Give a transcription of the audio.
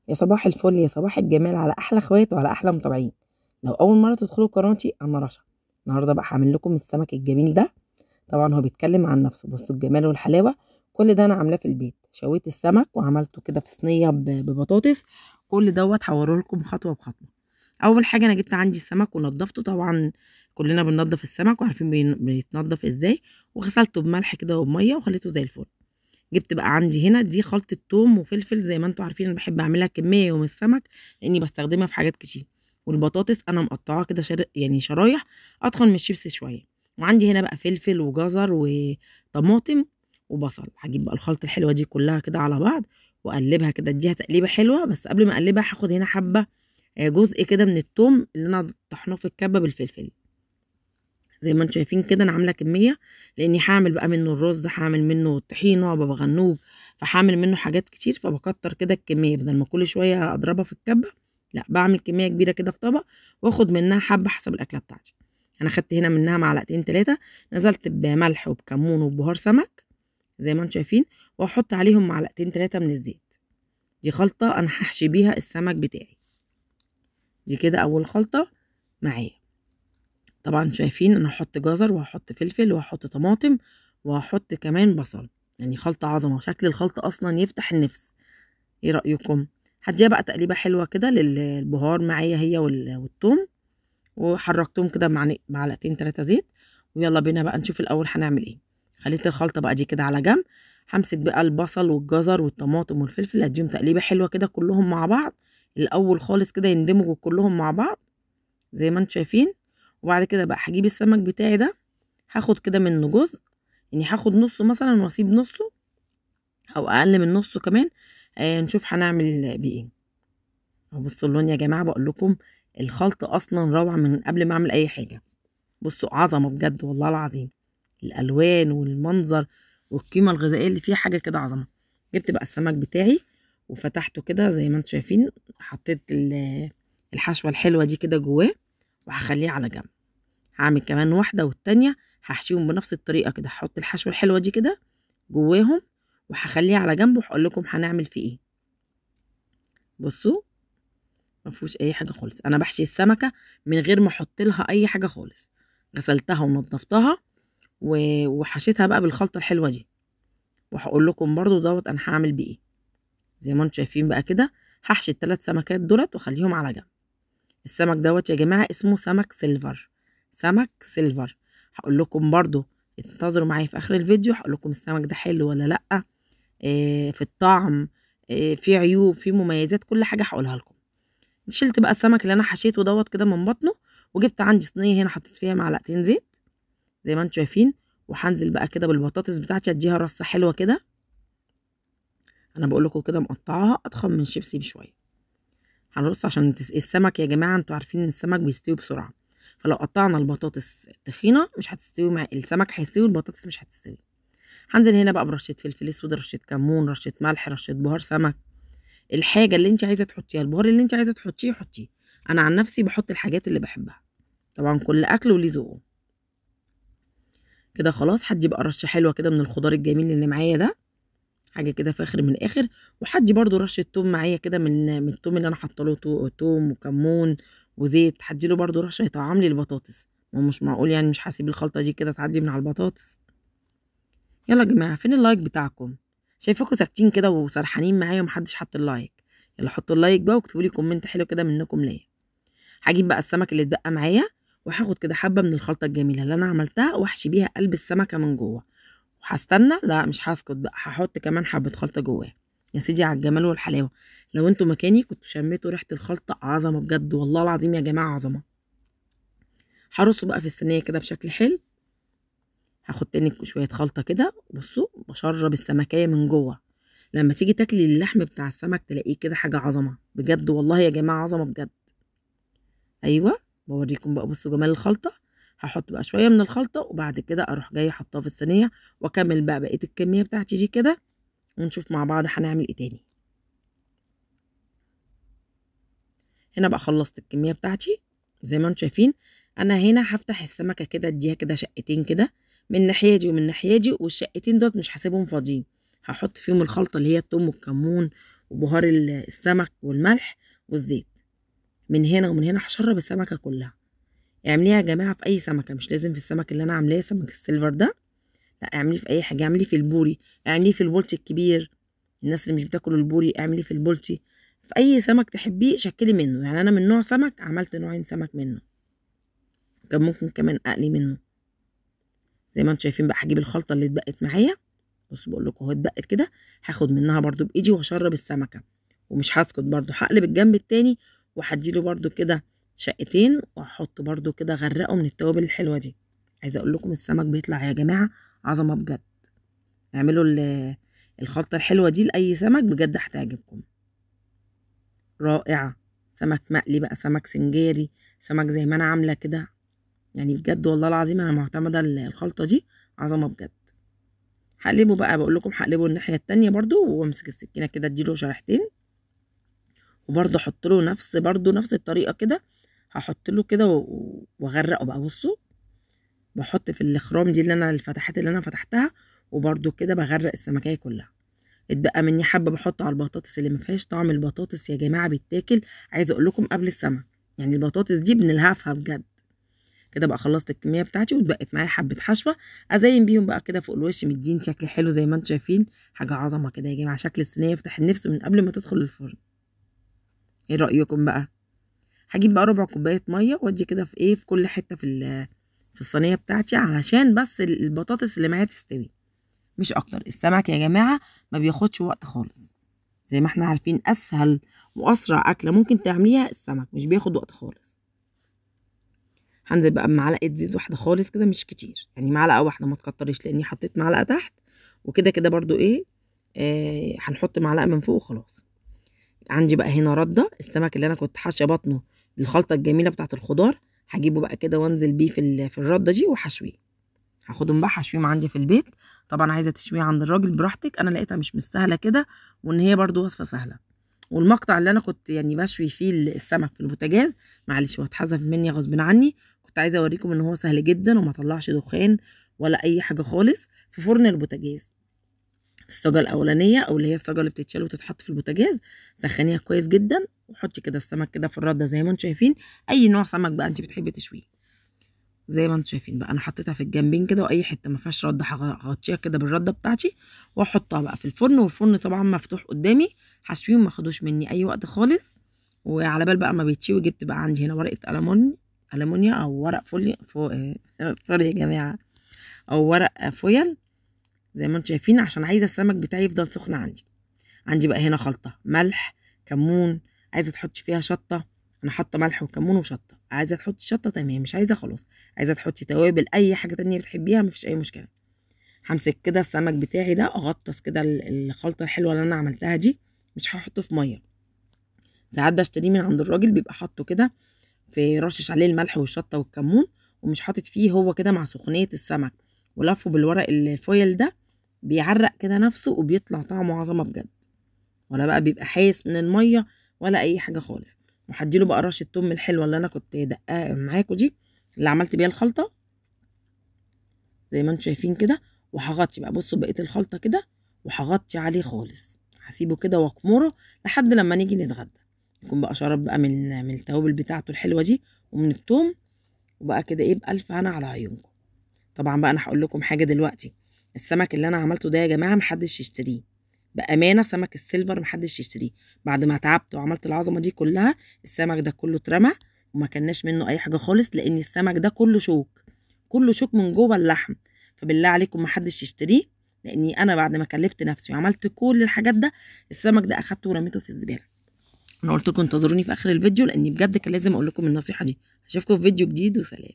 يا صباح الفل يا صباح الجمال على احلى اخوات وعلى احلى متابعين. لو اول مره تدخلوا قناتي انا رشا. النهارده بقى هعمل لكم السمك الجميل ده. طبعا هو بيتكلم عن نفسه، بصوا الجمال والحلاوه. كل ده انا عاملاه في البيت، شويت السمك وعملته كده في صينيه ببطاطس. كل دوت هوريه لكم خطوه بخطوه. اول حاجه انا جبت عندي السمك ونضفته طبعا. كلنا بننضف السمك وعارفين بيتنضف ازاي. وغسلته بملح كده وبميه وخليته زي الفل. جبت بقى عندي هنا دي خلطة توم وفلفل، زي ما انتوا عارفين انا بحب اعملها كمية يوم السمك لاني بستخدمها في حاجات كتير. والبطاطس انا مقطعاها كده يعني شرايح اتخن من الشيبس شوية. وعندي هنا بقى فلفل وجزر وطماطم وبصل. هجيب بقى الخلطة الحلوة دي كلها كده على بعض واقلبها كده، اديها تقليبة حلوة. بس قبل ما اقلبها هاخد هنا حبة جزء كده من التوم اللي انا طحناه في الكبة بالفلفل. زي ما انتم شايفين كده انا عامله كميه، لاني هعمل بقى منه الرز، هعمل منه طحينه بابا غنوج، فهعمل منه حاجات كتير. فبكتر كده الكميه بدل ما كل شويه اضربها في الكبه. لا، بعمل كميه كبيره كده في طبق واخد منها حبه حسب الاكله بتاعتي. انا خدت هنا منها معلقتين 3، نزلت بملح وبكمون وبهار سمك زي ما انتم شايفين، واحط عليهم معلقتين 3 من الزيت. دي خلطه انا هحشي بيها السمك بتاعي. دي كده اول خلطه معايا. طبعا شايفين انا هحط جزر وهحط فلفل وهحط طماطم وهحط كمان بصل. يعني خلطة عظمة، شكل الخلطة اصلا يفتح النفس. ايه رأيكم؟ هديها بقى تقليبة حلوة كده للبهار معايا هي والثوم. وحركتهم كده معلقتين 3 زيت. ويلا بينا بقى نشوف الاول هنعمل ايه. خليت الخلطة بقى دي كده على جنب. همسك بقى البصل والجزر والطماطم والفلفل، اديهم تقليبة حلوة كده كلهم مع بعض. الاول خالص كده يندمجوا كلهم مع بعض زي ما انتم شايفين. وبعد كده بقى هجيب السمك بتاعي ده، هاخد كده منه جزء. يعني هاخد نصه مثلا واسيب نصه، او اقل من نصه كمان. نشوف هنعمل بيه ايه. بصوا اللون يا جماعه، بقول لكم الخلطه اصلا روعه من قبل ما اعمل اي حاجه. بصوا عظمه بجد والله العظيم. الالوان والمنظر والقيمه الغذائيه اللي فيها حاجه كده عظمه. جبت بقى السمك بتاعي وفتحته كده زي ما انتم شايفين. حطيت الحشوه الحلوه دي كده جواه وهخليه على جنب. هعمل كمان واحدة والتانية هحشيهم بنفس الطريقة كده. هحط الحشوة الحلوة دي كده جواهم وهخليه على جنب وهقول لكم هنعمل فيه ايه. بصوا مفيهوش اي حاجة خالص. انا بحشي السمكة من غير ما احط لها اي حاجة خالص. غسلتها ونضفتها وحشيتها بقى بالخلطة الحلوة دي. وهقول لكم برضو دوت انا هعمل بيه ايه. زي ما انتم شايفين بقى كده هحشي ال3 سمكات دولت واخليهم على جنب. السمك دوت يا جماعة اسمه سمك سيلفر. سمك سيلفر. هقول لكم برضو انتظروا معايا في اخر الفيديو، هقول لكم السمك ده حلو ولا لا. في الطعم، في عيوب، في مميزات، كل حاجة هقولها لكم. شلت بقى السمك اللي انا حشيته دوت كده من بطنه. وجبت عندي صينية هنا حطيت فيها معلقتين زيت زي ما انتم شايفين. وهنزل بقى كده بالبطاطس بتاعتي اديها رصة حلوة كده. انا بقول لكم كده مقطعاها اتخن من شيبسي بشوية. هنرص عشان السمك يا جماعة انتوا عارفين ان السمك بيستوي بسرعة. فلو قطعنا البطاطس تخينة مش هتستوي، مع السمك هيستوي البطاطس مش هتستوي. هنزل هنا بقى برشة فلفل اسود، رشة كمون، رشة ملح، رشة بهار سمك. الحاجة اللي انت عايزة تحطيها، البهار اللي انت عايزة تحطيه حطيه. انا عن نفسي بحط الحاجات اللي بحبها. طبعا كل اكل وليه ذوقه. كده خلاص هدي بقى رشة حلوة كده من الخضار الجميل اللي معايا ده. حاجة كده فاخر من الاخر. وهدي برضو رشة توم معايا كده من التوم اللي انا حاطه له توم وكمون وزيت. هدي له برضو رشة يطعم لي البطاطس. مش معقول يعني مش هسيب الخلطة دي كده تعدي من على البطاطس. يلا يا جماعة فين اللايك بتاعكم؟ شايفاكم ساكتين كده وسرحانين معايا ومحدش حط اللايك. يلا حطوا اللايك بقى واكتبوا لي كومنت حلو كده منكم ليا. هجيب بقى السمك اللي اتبقى معايا وهاخد كده حبة من الخلطة الجميلة اللي انا عملتها واحشي بيها قلب السمكة من جوه. وهستنى، لا مش هسكت بقى، هحط كمان حبة خلطة جواه. يا سيدي على الجمال والحلاوة. لو انتوا مكاني كنتوا شميتوا ريحة الخلطة عظمة بجد والله العظيم يا جماعة عظمة. هرصه بقى في الصينية كده بشكل حلو. هاخد تاني شوية خلطة كده. بصوا بشرب السمكية من جوه. لما تيجي تاكلي اللحم بتاع السمك تلاقيه كده حاجة عظمة بجد والله يا جماعة عظمة بجد. ايوه بوريكم بقى، بصوا جمال الخلطة. هحط بقى شوية من الخلطة وبعد كده اروح جاية حطها في الصينية واكمل بقى بقية الكمية بتاعتي دي كده. ونشوف مع بعض هنعمل ايه تاني. هنا بقى خلصت الكمية بتاعتي زي ما انتم شايفين. انا هنا هفتح السمكة كده اديها كده شقتين كده من الناحية دي ومن الناحية دي، والشقتين دول مش هسيبهم فاضيين. هحط فيهم الخلطة اللي هي التوم والكمون وبهار السمك والملح والزيت. من هنا ومن هنا هشرب السمكه كلها. اعمليها يا جماعه في اي سمكه، مش لازم في السمك اللي انا عاملاه سمك السيلفر ده، لا اعمليه في اي حاجه. اعمليه في البوري، اعمليه في البولتي الكبير، الناس اللي مش بتاكل البوري اعمليه في البولتي. في اي سمك تحبيه شكلي منه. يعني انا من نوع سمك عملت نوعين سمك منه، كان ممكن كمان اقلي منه. زي ما انتم شايفين بقى هجيب الخلطه اللي اتبقت معايا. بصوا بقول لكم اهو اتبقت كده، هاخد منها برده بايدي واشرب السمكه. ومش هسكت برده، هقلب الجنب التاني وهديله برده كده شقتين، واحط برده كده غرقه من التوابل الحلوه دي. عايزه اقول لكم السمك بيطلع يا جماعه عظمه بجد. اعملوا الخلطه الحلوه دي لاي سمك بجد هتعجبكم، رائعه. سمك مقلي بقى، سمك سنجاري، سمك زي ما انا عامله كده، يعني بجد والله العظيم انا معتمده الخلطه دي عظمه بجد. هقلبه بقى، بقول لكم هقلبه الناحيه التانيه برده، وامسك السكينه كده اديله شريحتين، وبرده احط له نفس الطريقه كده. هحط له كده واغرقه بقى. بصوا بحط في الاخرام دي الفتحات اللي انا فتحتها، وبرده كده بغرق السمكيه كلها. اتبقى مني حبه بحطه على البطاطس اللي ما فيهاش طعم. البطاطس يا جماعه بيتاكل، عايزه اقول لكم قبل السمك، يعني البطاطس دي بنلهفها بجد. كده بقى خلصت الكميه بتاعتي، واتبقت معايا حبه حشوه ازين بيهم بقى كده فوق الوش، مدين شكل حلو زي ما انتم شايفين. حاجه عظمه كده يا جماعه، شكل الصينيه يفتح النفس من قبل ما تدخل الفرن. ايه رايكم بقى؟ هجيب بقى ربع كوبايه ميه وادي كده في كل حته في الصينيه بتاعتي، علشان بس البطاطس اللي معايا تستوي مش اكتر. السمك يا جماعه ما بياخدش وقت خالص، زي ما احنا عارفين اسهل واسرع اكله ممكن تعمليها السمك، مش بياخد وقت خالص. هنزل بقى بمعلقه زيت واحده خالص كده، مش كتير، يعني معلقه واحده ما تكتريش، لاني حطيت معلقه تحت. وكده كده برضو هنحط معلقه من فوق وخلاص. عندي بقى هنا رده السمك اللي انا كنت حاشيه بطنه بالخلطه الجميله بتاعه الخضار، هجيبه بقى كده وانزل بيه في الرده دي وحشويه. هاخدهم بقى حشويهم عندي في البيت. طبعا عايزه تشويه عند الراجل براحتك، انا لقيتها مش مستاهله كده، وان هي برضو وصفه سهله. والمقطع اللي انا كنت يعني بشوي فيه السمك في البوتاجاز، معلش هو اتحذف مني غصب عني. كنت عايزه اوريكم ان هو سهل جدا وما طلعش دخان ولا اي حاجه خالص. في فرن البوتاجاز، في الصاجه الاولانيه، او اللي هي الصاجه اللي بتتشال وتتحط في البوتاجاز، سخنيها كويس جدا وحطي كده السمك كده في الرده زي ما انتم شايفين. اي نوع سمك بقى انت بتحبي تشويه زي ما انتم شايفين بقى. انا حطيتها في الجنبين كده، واي حته ما فيهاش رده هغطيها كده بالرده بتاعتي، واحطها بقى في الفرن. والفرن طبعا مفتوح قدامي، هشويهم ما خدوش مني اي وقت خالص. وعلى بال بقى ما بيتشوي، جبت بقى عندي هنا ورقه ألمونيا او ورق فولي سوري يا جماعه، او ورق فويل زي ما انتم شايفين، عشان عايزه السمك بتاعي يفضل سخن. عندي بقى هنا خلطه ملح كمون. عايزه تحطي فيها شطه، انا حاطه ملح وكمون وشطه. عايزه تحطي شطه تمام، مش عايزه خلاص. عايزه تحطي توابل اي حاجه تانية بتحبيها مفيش اي مشكله. همسك كده السمك بتاعي ده، اغطس كده الخلطه الحلوه اللي انا عملتها دي. مش هحطه في ميه، ساعات بشتريه من عند الراجل بيبقى حاطه كده في رشش عليه الملح والشطه والكمون، ومش حاطط فيه هو كده مع سخونيه السمك، ولفه بالورق الفويل ده، بيعرق كده نفسه وبيطلع طعمه عظمه بجد. ولا بقى بيبقى حايس من الميه ولا اي حاجه خالص. وهديله بقى رشه توم الحلوه اللي انا كنت دقاها معاكم دي، اللي عملت بيها الخلطه زي ما انتم شايفين كده. وهغطي بقى، بصوا بقيه الخلطه كده، وهغطي عليه خالص. هسيبه كده واكمره لحد لما نيجي نتغدى، يكون بقى شرب بقى من التوابل بتاعته الحلوه دي ومن التوم. وبقى كده بألف هنا على عيونكم. طبعا بقى انا هقول لكم حاجه دلوقتي، السمك اللي انا عملته ده يا جماعه محدش يشتريه بامانه. سمك السيلفر محدش يشتريه. بعد ما تعبت وعملت العظمه دي كلها، السمك ده كله اترمى وما كناش منه اي حاجه خالص، لان السمك ده كله شوك، كله شوك من جوه اللحم. فبالله عليكم محدش يشتريه، لاني انا بعد ما كلفت نفسي وعملت كل الحاجات ده، السمك ده اخدته ورميته في الزباله. انا قلت لكم انتظروني في اخر الفيديو، لاني بجد كان لازم اقول لكم النصيحه دي. اشوفكم في فيديو جديد، وسلام.